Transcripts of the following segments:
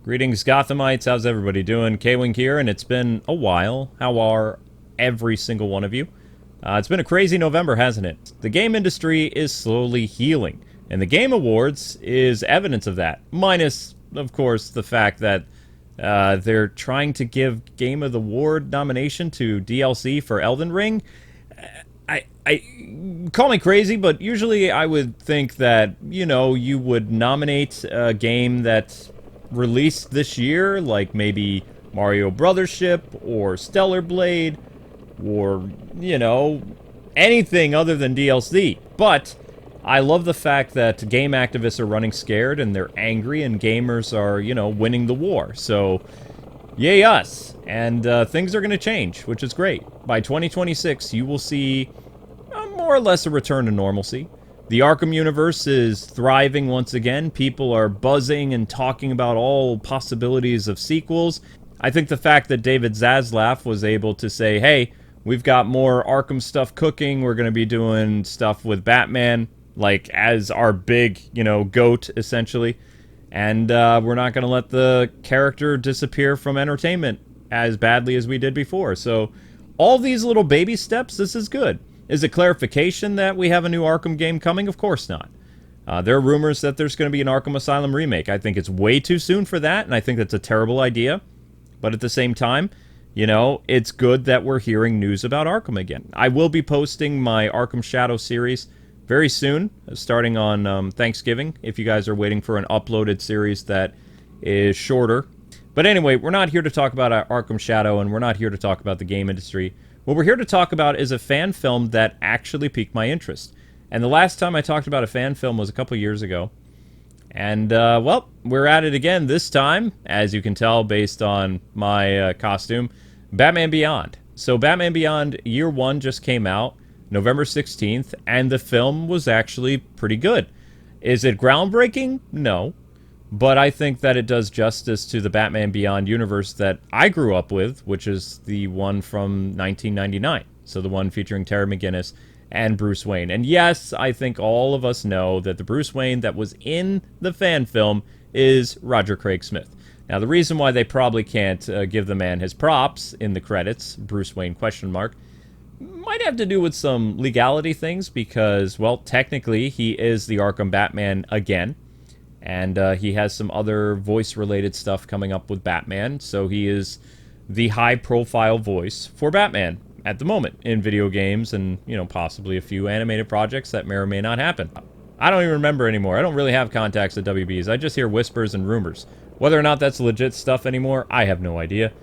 Greetings, Gothamites. How's everybody doing? K-Wing here, and it's been a while. How are every single one of you? It's been a crazy November, hasn't it? The game industry is slowly healing, and the Game Awards is evidence of that. Minus, of course, the fact that they're trying to give Game of the Award nomination to DLC for Elden Ring. I call me crazy, but usually I would think that, you know, you would nominate a game that's released this year, like maybe Mario Brothers Ship or Stellar Blade or, you know, anything other than DLC. But I love the fact that game activists are running scared and they're angry and gamers are, you know, winning the war. So, yay us. And things are going to change, which is great. By 2026, you will see more or less a return to normalcy. The Arkham universe is thriving once again. People are buzzing and talking about all possibilities of sequels. I think the fact that David Zaslav was able to say, hey, we've got more Arkham stuff cooking, we're going to be doing stuff with Batman, like, as our big, you know, GOAT, essentially. And we're not going to let the character disappear from entertainment as badly as we did before. So, all these little baby steps, this is good. Is it clarification that we have a new Arkham game coming? Of course not. There are rumors that there's going to be an Arkham Asylum remake. I think it's way too soon for that, and I think that's a terrible idea. But at the same time, you know, it's good that we're hearing news about Arkham again. I will be posting my Arkham Shadow series very soon, starting on Thanksgiving, if you guys are waiting for an uploaded series that is shorter. But anyway, we're not here to talk about Arkham Shadow, and we're not here to talk about the game industry. What we're here to talk about is a fan film that actually piqued my interest. And the last time I talked about a fan film was a couple years ago. And, well, we're at it again this time, as you can tell based on my costume, Batman Beyond. So Batman Beyond Year 1 just came out, November 16th, and the film was actually pretty good. Is it groundbreaking? No. But I think that it does justice to the Batman Beyond universe that I grew up with, which is the one from 1999. So the one featuring Terry McGinnis and Bruce Wayne. And yes, I think all of us know that the Bruce Wayne that was in the fan film is Roger Craig Smith. Now, the reason why they probably can't give the man his props in the credits, Bruce Wayne question mark, might have to do with some legality things because, well, technically he is the Arkham Batman again. And he has some other voice-related stuff coming up with Batman, so he is the high-profile voice for Batman at the moment in video games and, you know, possibly a few animated projects that may or may not happen. I don't even remember anymore. I don't really have contacts at WBs. I just hear whispers and rumors. Whether or not that's legit stuff anymore, I have no idea.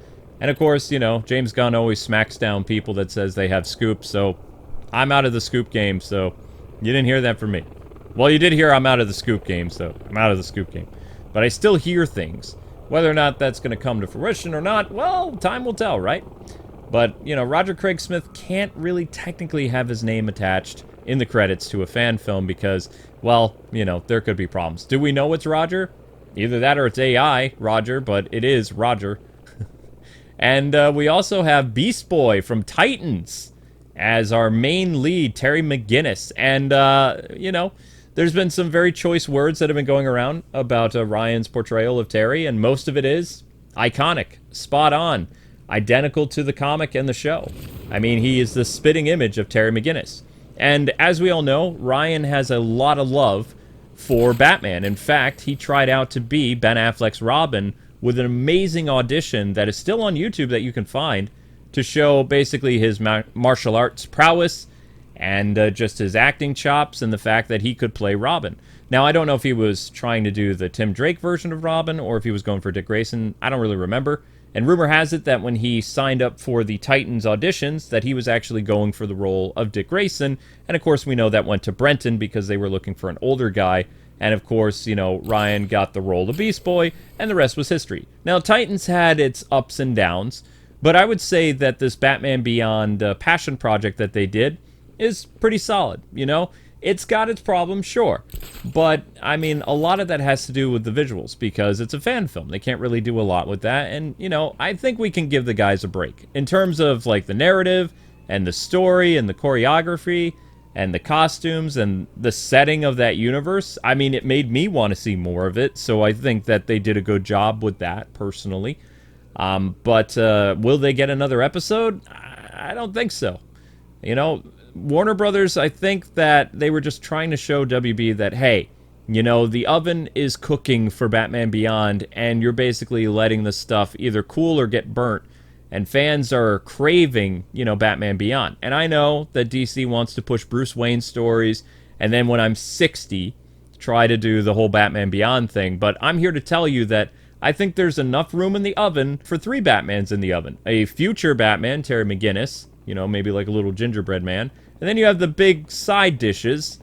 And of course, you know, James Gunn always smacks down people that says they have scoops, so I'm out of the scoop game, so you didn't hear that from me. Well, you did hear I'm out of the scoop game, so I'm out of the scoop game. But I still hear things. Whether or not that's going to come to fruition or not, well, time will tell, right? But, you know, Roger Craig Smith can't really technically have his name attached in the credits to a fan film because, well, you know, there could be problems. Do we know it's Roger? Either that or it's AI, Roger, but it is Roger. And we also have Beast Boy from Titans as our main lead, Terry McGinnis. And, you know, there's been some very choice words that have been going around about Ryan's portrayal of Terry, and most of it is iconic, spot on, identical to the comic and the show. I mean, he is the spitting image of Terry McGinnis. And as we all know, Ryan has a lot of love for Batman. In fact, he tried out to be Ben Affleck's Robin with an amazing audition that is still on YouTube that you can find to show basically his martial arts prowess and just his acting chops and the fact that he could play Robin. Now, I don't know if he was trying to do the Tim Drake version of Robin or if he was going for Dick Grayson. I don't really remember. And rumor has it that when he signed up for the Titans auditions, that he was actually going for the role of Dick Grayson. And of course, we know that went to Brenton because they were looking for an older guy. And of course, you know, Ryan got the role of Beast Boy, and the rest was history. Now, Titans had its ups and downs, but I would say that this Batman Beyond passion project that they did is pretty solid, you know? It's got its problems, sure. But, I mean, a lot of that has to do with the visuals, because it's a fan film. They can't really do a lot with that, and, you know, I think we can give the guys a break. In terms of, like, the narrative, and the story, and the choreography, and the costumes and the setting of that universe, I mean, it made me want to see more of it. So I think that they did a good job with that, personally. But will they get another episode? I don't think so. You know, Warner Brothers, I think that they were just trying to show WB that, hey, you know, the oven is cooking for Batman Beyond, and you're basically letting the stuff either cool or get burnt. And fans are craving, you know, Batman Beyond. And I know that DC wants to push Bruce Wayne stories, and then when I'm 60, try to do the whole Batman Beyond thing. But I'm here to tell you that I think there's enough room in the oven for 3 Batmans in the oven. A future Batman, Terry McGinnis, you know, maybe like a little gingerbread man. And then you have the big side dishes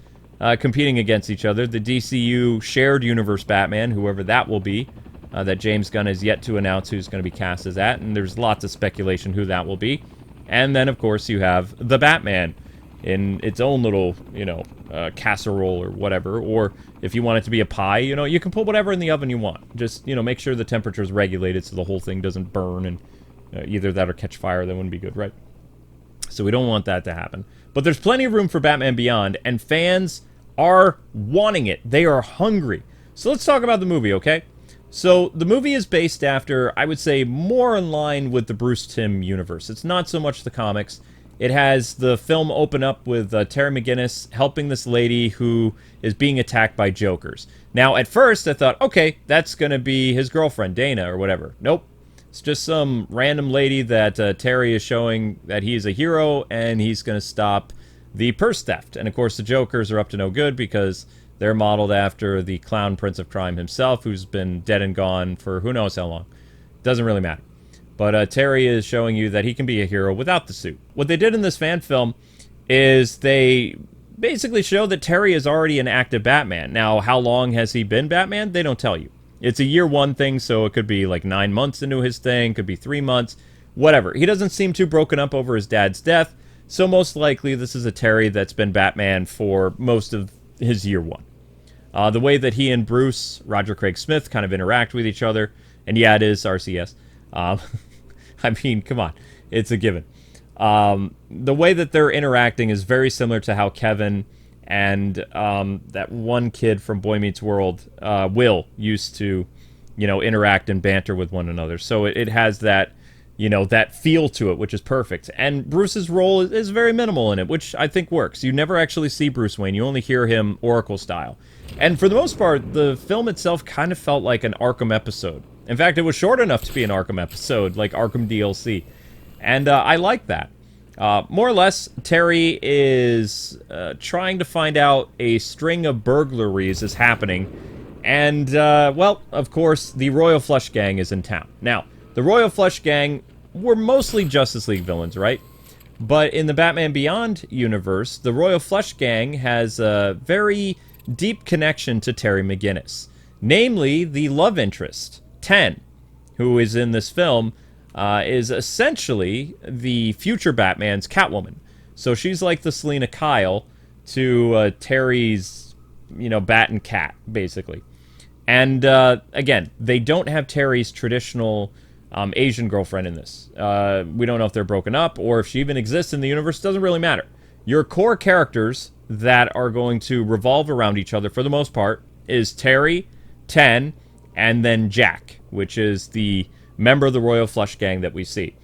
competing against each other. The DCU shared universe Batman, whoever that will be, that James Gunn has yet to announce who's going to be cast as that. And there's lots of speculation who that will be. And then, of course, you have the Batman in its own little, you know, casserole or whatever. Or if you want it to be a pie, you know, you can put whatever in the oven you want. Just, you know, make sure the temperature is regulated so the whole thing doesn't burn and either that or catch fire. That wouldn't be good, right? So we don't want that to happen. But there's plenty of room for Batman Beyond, and fans are wanting it. They are hungry. So let's talk about the movie, okay? So the movie is based after, I would say, more in line with the Bruce Timm universe. It's not so much the comics. It has the film open up with Terry McGinnis helping this lady who is being attacked by Jokers. Now, at first, I thought, okay, that's going to be his girlfriend, Dana, or whatever. Nope. It's just some random lady that Terry is showing that he is a hero, and he's going to stop the purse theft. And, of course, the Jokers are up to no good because they're modeled after the clown prince of crime himself, who's been dead and gone for who knows how long. Doesn't really matter. But Terry is showing you that he can be a hero without the suit. What they did in this fan film is they basically show that Terry is already an active Batman. Now, how long has he been Batman? They don't tell you. It's a year one thing, so it could be like 9 months into his thing, could be 3 months, whatever. He doesn't seem too broken up over his dad's death, so most likely this is a Terry that's been Batman for most of his year one. The way that he and Bruce, Roger Craig Smith, kind of interact with each other, and yeah, it is RCS. I mean, come on, it's a given. The way that they're interacting is very similar to how Kevin and that one kid from Boy Meets World, Will, used to, you know, interact and banter with one another. So it has that, you know, that feel to it, which is perfect. And Bruce's role is very minimal in it, which I think works. You never actually see Bruce Wayne. You only hear him Oracle style. And for the most part, the film itself kind of felt like an Arkham episode. In fact, it was short enough to be an Arkham episode, like Arkham DLC. And I like that. More or less, Terry is trying to find out a string of burglaries is happening. And, well, of course, the Royal Flush Gang is in town. Now, the Royal Flush Gang were mostly Justice League villains, right? But in the Batman Beyond universe, the Royal Flush Gang has a very deep connection to Terry McGinnis. Namely, the love interest, 10, who is in this film, is essentially the future Batman's Catwoman. So she's like the Selena Kyle to Terry's, you know, Bat and Cat, basically. And, again, they don't have Terry's traditional Asian girlfriend in this. We don't know if they're broken up or if she even exists in the universe. Doesn't really matter. Your core characters that are going to revolve around each other for the most part is Terry, 10, and then Jack, which is the member of the Royal Flush Gang that we see.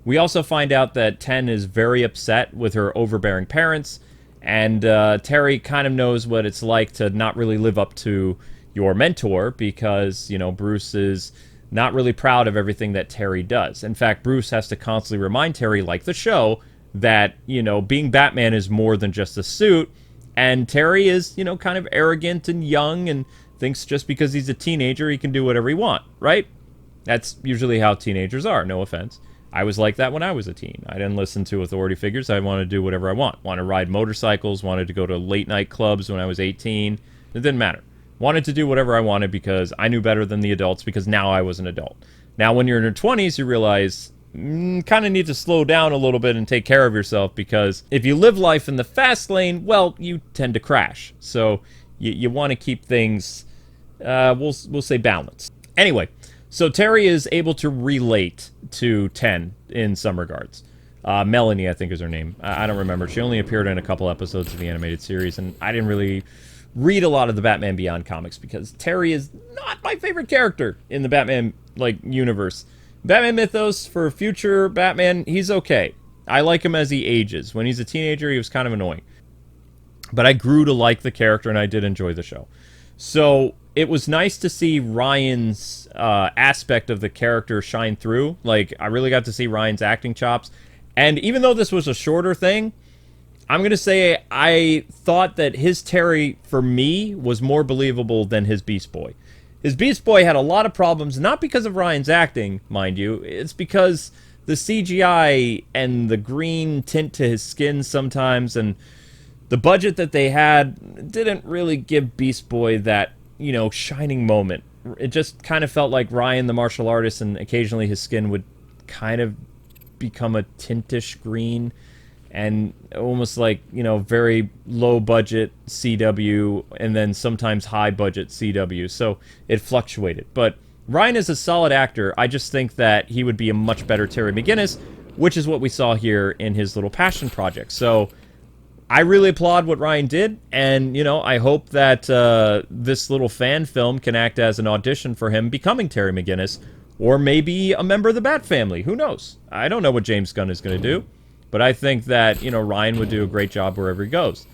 We also find out that 10 is very upset with her overbearing parents, and Terry kind of knows what it's like to not really live up to your mentor because, you know, Bruce is not really proud of everything that Terry does. In fact, Bruce has to constantly remind Terry, like the show, that, you know, being Batman is more than just a suit, and Terry is, you know, kind of arrogant and young and thinks just because he's a teenager he can do whatever he wants, right? That's usually how teenagers are, no offense. I was like that when I was a teen. I didn't listen to authority figures. I wanted to do whatever I want. Wanted to ride motorcycles, wanted to go to late night clubs when I was 18. It didn't matter. Wanted to do whatever I wanted because I knew better than the adults because now I was an adult. Now when you're in your 20s, you realize kind of need to slow down a little bit and take care of yourself because if you live life in the fast lane, well, you tend to crash. So you want to keep things, we'll say balanced. Anyway, so Terry is able to relate to 10 in some regards. Melanie, I think is her name. I don't remember. She only appeared in a couple episodes of the animated series, and I didn't really read a lot of the Batman Beyond comics because Terry is not my favorite character in the Batman, like, universe. Batman Mythos, for future Batman, he's okay. I like him as he ages. When he's a teenager, he was kind of annoying. But I grew to like the character, and I did enjoy the show. So it was nice to see Ryan's aspect of the character shine through. Like, I really got to see Ryan's acting chops. And even though this was a shorter thing, I'm going to say I thought that his Terry, for me, was more believable than his Beast Boy. His Beast Boy had a lot of problems, not because of Ryan's acting, mind you. It's because the CGI and the green tint to his skin sometimes, and the budget that they had didn't really give Beast Boy that, you know, shining moment. It just kind of felt like Ryan, the martial artist, and occasionally his skin would kind of become a tintish green, and almost like, you know, very low budget CW and then sometimes high budget CW. So it fluctuated. But Ryan is a solid actor. I just think that he would be a much better Terry McGinnis, which is what we saw here in his little passion project. So I really applaud what Ryan did, and, you know, I hope that this little fan film can act as an audition for him becoming Terry McGinnis, or maybe a member of the Bat family. Who knows? I don't know what James Gunn is going to do. But I think that, you know, Ryan would do a great job wherever he goes.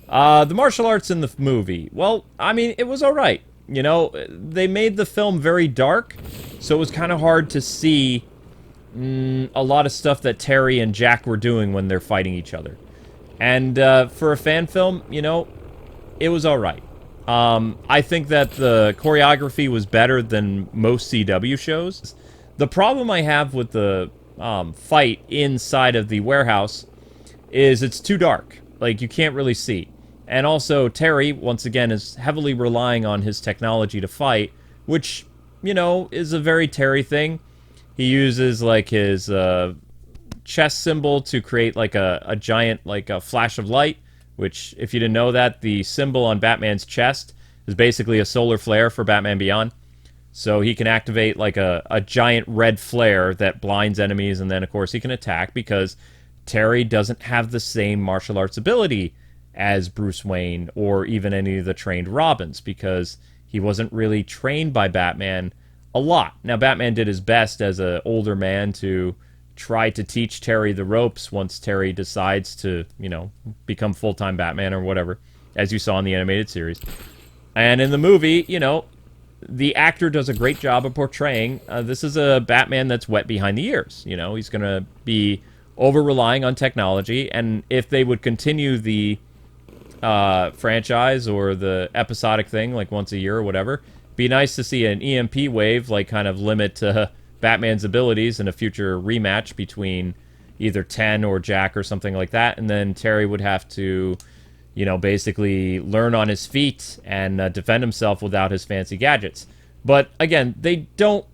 The martial arts in the movie, well, I mean, it was all right. You know, they made the film very dark, so it was kind of hard to see a lot of stuff that Terry and Jack were doing when they're fighting each other. And for a fan film, you know, it was all right. I think that the choreography was better than most CW shows. The problem I have with the fight inside of the warehouse is it's too dark. Like, you can't really see. And also, Terry, once again, is heavily relying on his technology to fight, which, you know, is a very Terry thing. He uses, like, his chest symbol to create, like, a giant, like, a flash of light, which, if you didn't know that, the symbol on Batman's chest is basically a solar flare for Batman Beyond. So he can activate like a giant red flare that blinds enemies, and then, of course, he can attack because Terry doesn't have the same martial arts ability as Bruce Wayne or even any of the trained Robins, because he wasn't really trained by Batman a lot. Now, Batman did his best as an older man to try to teach Terry the ropes once Terry decides to, you know, become full-time Batman or whatever, as you saw in the animated series. And in the movie, you know, the actor does a great job of portraying this is a Batman that's wet behind the ears. You know, he's going to be over-relying on technology, and if they would continue the franchise or the episodic thing, like once a year or whatever, be nice to see an EMP wave, like, kind of limit Batman's abilities in a future rematch between either Ten or Jack or something like that, and then Terry would have to, you know, basically learn on his feet and defend himself without his fancy gadgets. But, again, they don't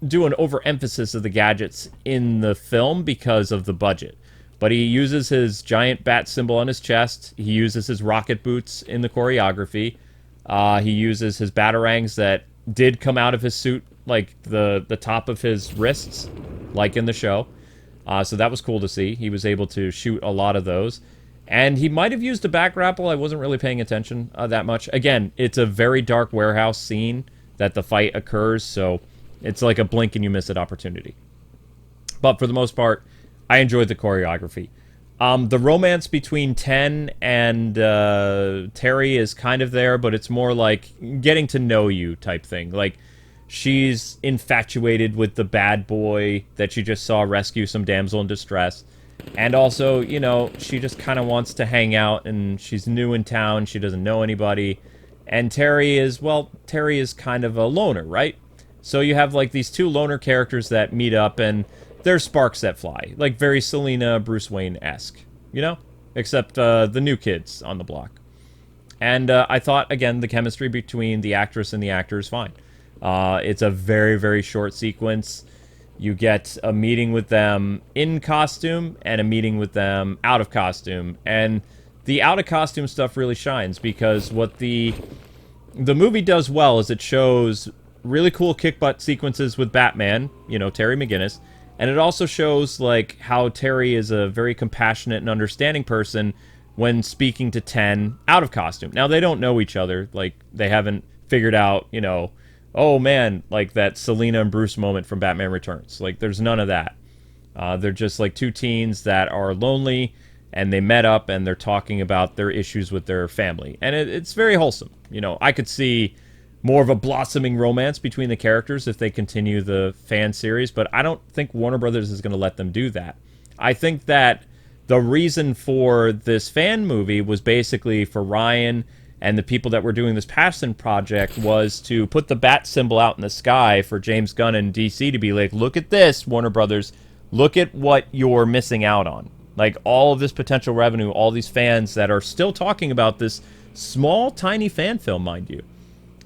do an overemphasis of the gadgets in the film because of the budget. But he uses his giant bat symbol on his chest. He uses his rocket boots in the choreography. He uses his batarangs that did come out of his suit, like the top of his wrists, like in the show. So that was cool to see. He was able to shoot a lot of those. And he might have used a back grapple. I wasn't really paying attention that much. Again, it's a very dark warehouse scene that the fight occurs, so it's like a blink and you miss it opportunity. But for the most part, I enjoyed the choreography. The romance between Ten and Terry is kind of there, but it's more like getting to know you type thing. Like, she's infatuated with the bad boy that she just saw rescue some damsel in distress. And also, you know, she just kind of wants to hang out, and she's new in town, she doesn't know anybody. And Terry is, well, Terry is kind of a loner, right? So you have, like, these two loner characters that meet up, and there's sparks that fly. Like, very Selina, Bruce Wayne-esque, you know? Except the new kids on the block. And I thought, again, the chemistry between the actress and the actor is fine. It's a very, very short sequence. You get a meeting with them in costume and a meeting with them out of costume. And the out of costume stuff really shines because what the movie does well is it shows really cool kick butt sequences with Batman, you know, Terry McGinnis, And it also shows like how Terry is a very compassionate and understanding person when speaking to 10 out of costume. Now they don't know each other, like they haven't figured out, oh man, like that Selina and Bruce moment from Batman Returns. Like there's none of that. They're just like two teens that are lonely, and they met up and they're talking about their issues with their family. And it's very wholesome. I could see more of a blossoming romance between the characters if they continue the fan series, but I don't think Warner Brothers is going to let them do that. I think that the reason for this fan movie was basically for Ryan and the people that were doing this passion project was to put the bat symbol out in the sky for James Gunn and DC to be like, look at this, Warner Brothers. Look at what you're missing out on. Like all of this potential revenue, all these fans that are still talking about this small, tiny fan film, mind you,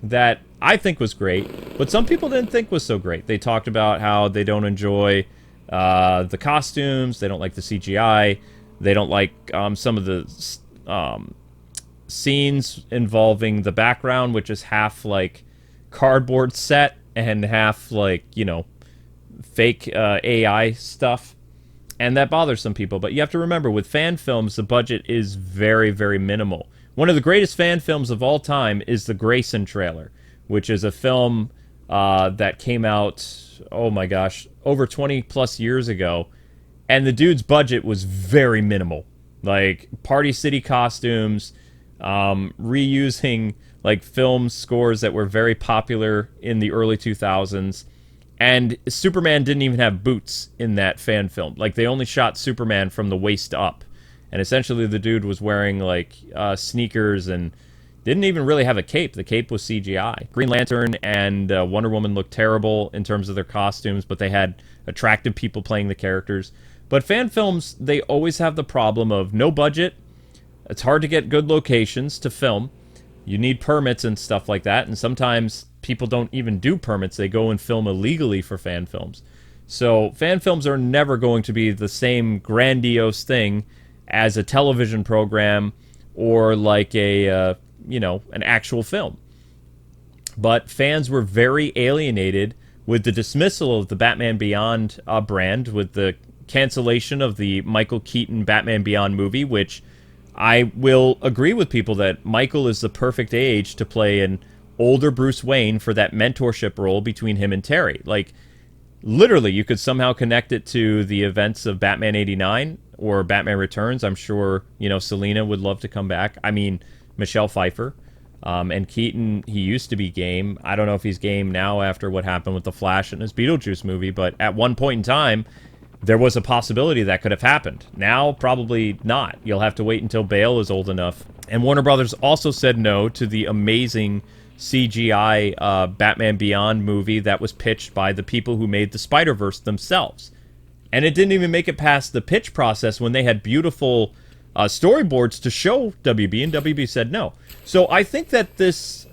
that I think was great, but some people didn't think was so great. They talked about how they don't enjoy the costumes, they don't like the CGI, they don't like some of the scenes involving the background, which is half like cardboard set and half like, fake AI stuff. And that bothers some people. But you have to remember, with fan films, the budget is very, very minimal. One of the greatest fan films of all time is the Grayson trailer, which is a film that came out, oh my gosh, over 20 plus years ago. And the dude's budget was very minimal. Like, Party City costumes, reusing, like, film scores that were very popular in the early 2000s. And Superman didn't even have boots in that fan film. Like, they only shot Superman from the waist up. And essentially the dude was wearing, like, sneakers and didn't even really have a cape. The cape was CGI. Green Lantern and Wonder Woman looked terrible in terms of their costumes, but they had attractive people playing the characters. But fan films, they always have the problem of no budget. It's hard to get good locations to film. You need permits and stuff like that, and sometimes people don't even do permits. They go and film illegally for fan films. So fan films are never going to be the same grandiose thing as a television program or like an actual film. But fans were very alienated with the dismissal of the Batman Beyond brand, with the cancellation of the Michael Keaton Batman Beyond movie, which I will agree with people that Michael is the perfect age to play an older Bruce Wayne for that mentorship role between him and Terry. Like, literally, you could somehow connect it to the events of Batman 89 or Batman Returns. I'm sure, Selina would love to come back. I mean, Michelle Pfeiffer. And Keaton, he used to be game. I don't know if he's game now after what happened with The Flash and his Beetlejuice movie, but at one point in time, there was a possibility that could have happened. Now, probably not. You'll have to wait until Bale is old enough. And Warner Brothers also said no to the amazing CGI Batman Beyond movie that was pitched by the people who made the Spider-Verse themselves. And it didn't even make it past the pitch process when they had beautiful storyboards to show WB, and WB said no. So I think that this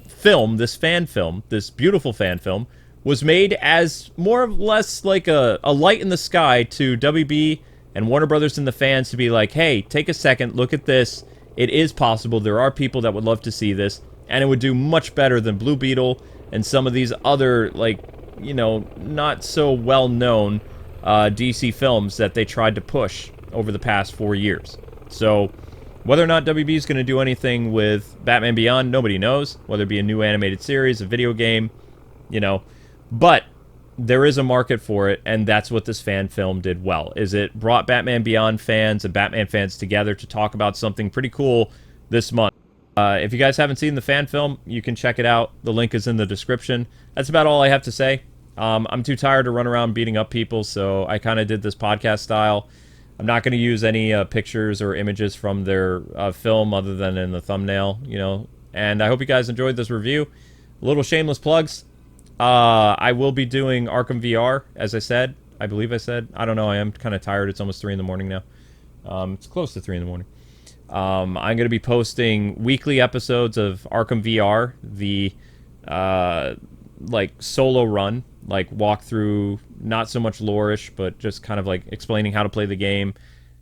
film, this fan film, this beautiful fan film, was made as more or less like a light in the sky to WB and Warner Brothers and the fans to be like, hey, take a second, look at this. It is possible. There are people that would love to see this, and it would do much better than Blue Beetle and some of these other, like, not so well-known DC films that they tried to push over the past 4 years. So whether or not WB is going to do anything with Batman Beyond, nobody knows. Whether it be a new animated series, a video game, But there is a market for it, and that's what this fan film did well, is it brought Batman Beyond fans and Batman fans together to talk about something pretty cool this month. If you guys haven't seen the fan film, you can check it out. The link is in the description. That's about all I have to say. I'm too tired to run around beating up people, so I kind of did this podcast style. I'm not going to use any pictures or images from their film other than in the thumbnail, And I hope you guys enjoyed this review. A little shameless plugs. I will be doing Arkham VR, as I said. I believe I said. I don't know. I am kind of tired. It's almost 3 in the morning now. It's close to 3 in the morning. I'm going to be posting weekly episodes of Arkham VR, the solo run, like walkthrough, not so much lore-ish, but just kind of like explaining how to play the game,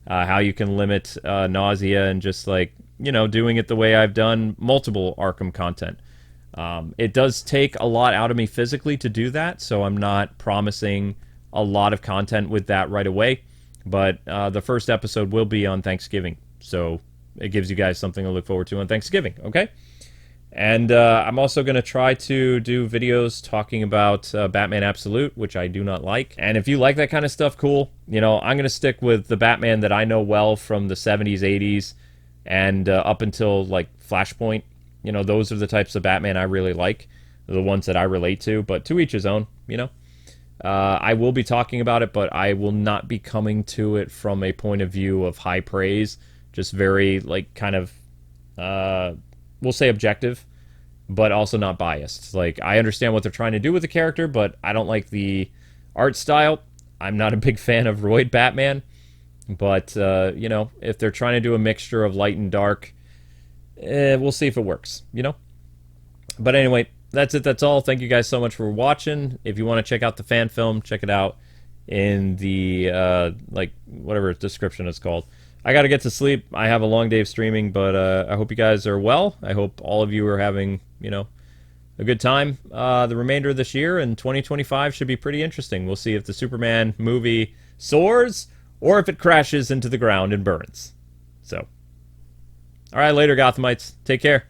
how you can limit nausea, and just doing it the way I've done multiple Arkham content. It does take a lot out of me physically to do that, so I'm not promising a lot of content with that right away. But the first episode will be on Thanksgiving, so it gives you guys something to look forward to on Thanksgiving, okay? And I'm also going to try to do videos talking about Batman Absolute, which I do not like. And if you like that kind of stuff, cool. You know, I'm going to stick with the Batman that I know well from the 70s, 80s, and up until, like, Flashpoint. You know, those are the types of Batman I really like, the ones that I relate to, but to each his own, you know. I will be talking about it, but I will not be coming to it from a point of view of high praise. Just very, like, kind of, we'll say objective, but also not biased. Like, I understand what they're trying to do with the character, but I don't like the art style. I'm not a big fan of Roid Batman, but, you know, if they're trying to do a mixture of light and dark, we'll see if it works, you know? But anyway, that's it. That's all. Thank you guys so much for watching. If you want to check out the fan film, check it out in the, like, whatever description it's called. I got to get to sleep. I have a long day of streaming, but I hope you guys are well. I hope all of you are having, you know, a good time. The remainder of this year and 2025 should be pretty interesting. We'll see if the Superman movie soars or if it crashes into the ground and burns. So, all right, later, Gothamites. Take care.